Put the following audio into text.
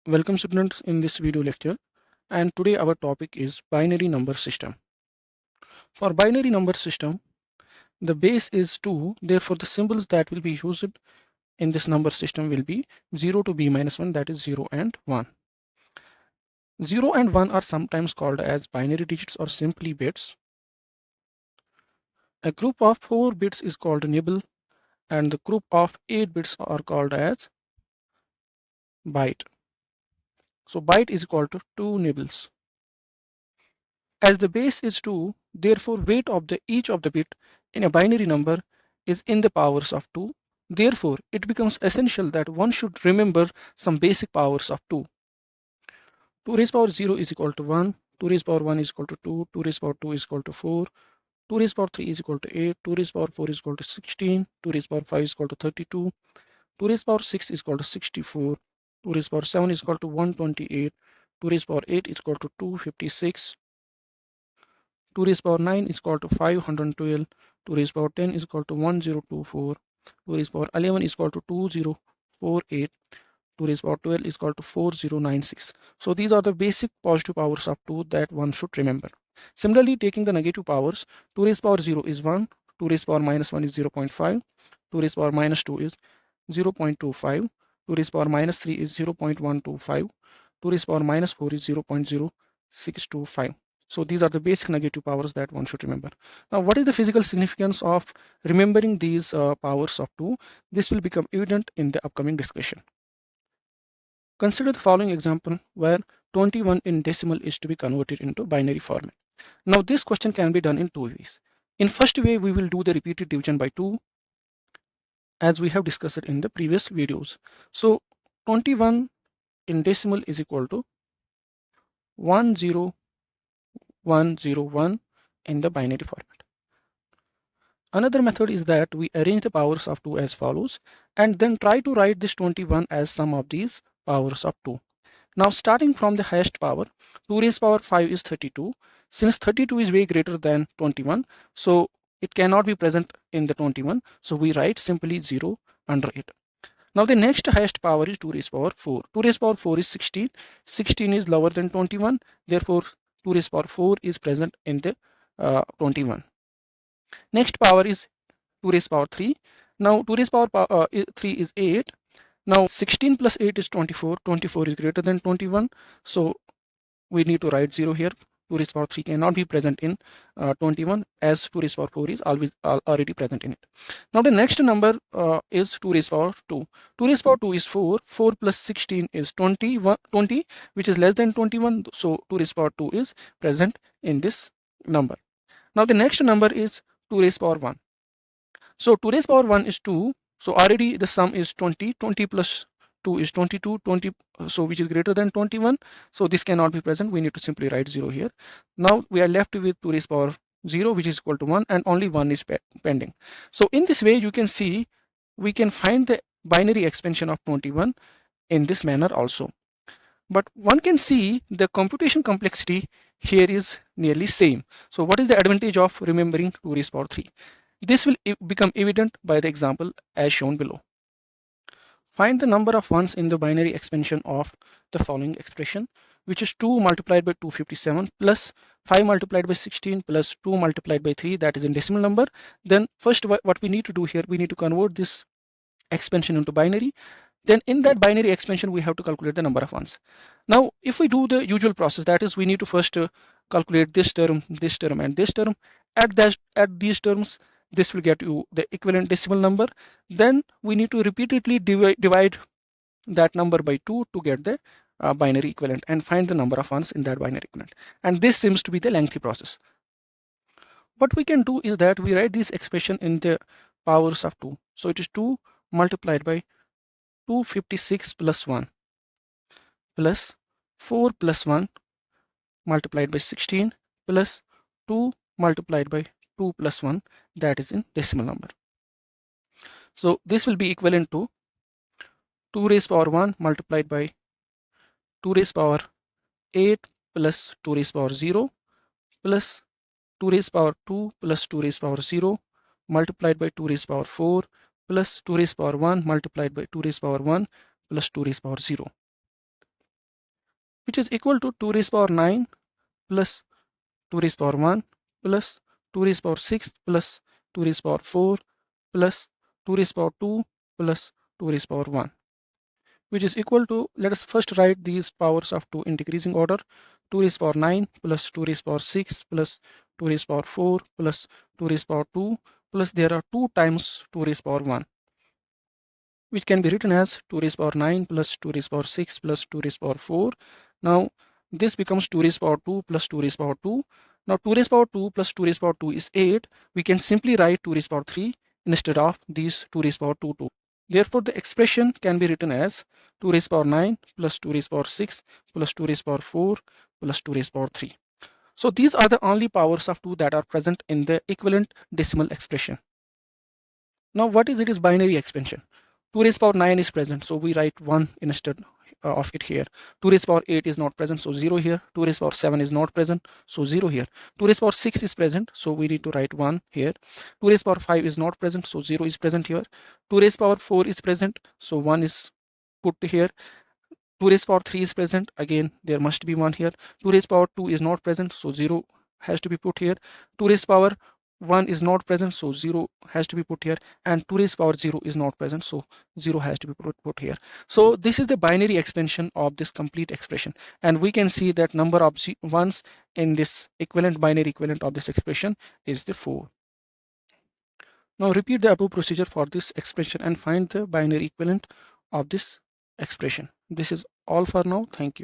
Welcome students in this video lecture, and today our topic is binary number system. For binary number system, the base is 2, therefore the symbols that will be used in this number system will be 0 to b minus 1, that is 0 and 1. 0 and 1 are sometimes called as binary digits or simply bits. A group of 4 bits is called a nibble, and the group of 8 bits are called as byte. So byte is equal to 2 nibbles. As the base is 2, therefore weight of each of the bit in a binary number is in the powers of 2. Therefore, it becomes essential that one should remember some basic powers of 2. 2 raised power 0 is equal to 1, 2 raised power 1 is equal to 2, 2 raised power 2 is equal to 4, 2 raised power 3 is equal to 8, 2 raised power 4 is equal to 16, 2 raised power 5 is equal to 32, 2 raised power 6 is equal to 64, 2 raised power 7 is equal to 128, 2 raised power 8 is equal to 256, 2 raised power 9 is equal to 512, 2 raised power 10 is equal to 1024, 2 raised power 11 is equal to 2048, 2 raised power 12 is equal to 4096. So these are the basic positive powers of 2 that one should remember. Similarly, taking the negative powers, 2 raised power 0 is 1, 2 raised power minus 1 is 0.5, 2 raised power minus 2 is 0.25, 2 raised power minus 3 is 0.125, 2 raised power minus 4 is 0.0625. So these are the basic negative powers that one should remember. Now, what is the physical significance of remembering these powers of 2? This will become evident in the upcoming discussion. Consider the following example where 21 in decimal is to be converted into binary format. Now, this question can be done in two ways. In first way, we will do the repeated division by 2 as we have discussed in the previous videos. So 21 in decimal is equal to 10101 in the binary format. Another method is that we arrange the powers of 2 as follows and then try to write this 21 as sum of these powers of 2. Now starting from the highest power, 2 raised power 5 is 32. Since 32 is way greater than 21, so it cannot be present in the 21. So we write simply 0 under it. Now the next highest power is 2 raised power 4. 2 raised power 4 is 16. 16 is lower than 21. Therefore, 2 raised power 4 is present in the 21. Next power is 2 raised power 3. Now 2 raised power 3 is 8. Now 16 plus 8 is 24. 24 is greater than 21. So we need to write 0 here. 2 raised power 3 cannot be present in 21 as 2 raised power 4 is already present in it. Now the next number is 2 raised power 2. 2 raised power 2 is 4. 4 plus 16 is 20, which is less than 21. So 2 raised power 2 is present in this number. Now the next number is 2 raised power 1. So 2 raised power 1 is 2. So already the sum is 20. 20 plus 2 is 22. 20, so which is greater than 21. So this cannot be present. We need to simply write 0 here. Now we are left with 2 raised power 0, which is equal to 1, and only 1 is pending. So in this way, you can see we can find the binary expansion of 21 in this manner also. But one can see the computation complexity here is nearly same. So what is the advantage of remembering 2 raised power 3? This will become evident by the example as shown below. Find the number of ones in the binary expansion of the following expression, which is 2 multiplied by 257 plus 5 multiplied by 16 plus 2 multiplied by 3, that is in decimal number. Then first what we need to do here, we need to convert this expansion into binary. Then in that binary expansion, we have to calculate the number of ones. Now, if we do the usual process, that is we need to first calculate this term, and this term. At these terms, this will get you the equivalent decimal number. Then we need to repeatedly divide that number by 2 to get the binary equivalent and find the number of ones in that binary equivalent. And this seems to be the lengthy process. What we can do is that we write this expression in the powers of 2. So it is 2 multiplied by 256 plus 1 plus 4 plus 1 multiplied by 16 plus 2 multiplied by 2 plus 1, that is in decimal number. So this will be equivalent to 2 raised power 1 multiplied by 2 raised power 8 plus 2 raised power 0 plus 2 raised power 2 plus 2 raised power 0 multiplied by 2 raised power 4 plus 2 raised power 1 multiplied by 2 raised power 1 plus 2 raised power 0. which is equal to 2 raised power 9 plus 2 raised power 1 plus 2 raised power 6 plus 2 raised power 4 plus 2 raised power 2 plus 2 raised power 1, which is equal to, let us first write these powers of 2 in decreasing order. 2 raised power 9 plus 2 raised power 6 plus 2 raised power 4 plus 2 raised power 2 plus there are 2 times 2 raised power 1, which can be written as 2 raised power 9 plus 2 raised power 6 plus 2 raised power 4. Now this becomes 2 raised power 2 plus 2 raised power 2. Now 2 raised power 2 plus 2 raised power 2 is 8. We can simply write 2 raised power 3 instead of these 2 raised power 2. Therefore, the expression can be written as 2 raised power 9 plus 2 raised power 6 plus 2 raised power 4 plus 2 raised power 3. So these are the only powers of 2 that are present in the equivalent decimal expression. Now what is it is binary expansion? 2 raised power 9 is present, so we write 1 instead of it here. 2 raised power 8 is not present, so 0 here. 2 raised power 7 is not present, so 0 here. 2 raised power 6 is present, so we need to write 1 here. 2 raised power 5 is not present, so 0 is present here. 2 raised power 4 is present, so 1 is put here. 2 raised power 3 is present, again there must be 1 here. 2 raised power 2 is not present, so 0 has to be put here. 2 raised power 1 is not present, so 0 has to be put here, and 2 raised power 0 is not present, so 0 has to be put here. So this is the binary expansion of this complete expression, and we can see that number of ones in this equivalent binary equivalent of this expression is the 4. Now repeat the above procedure for this expression and find the binary equivalent of this expression. This is all for now. Thank you.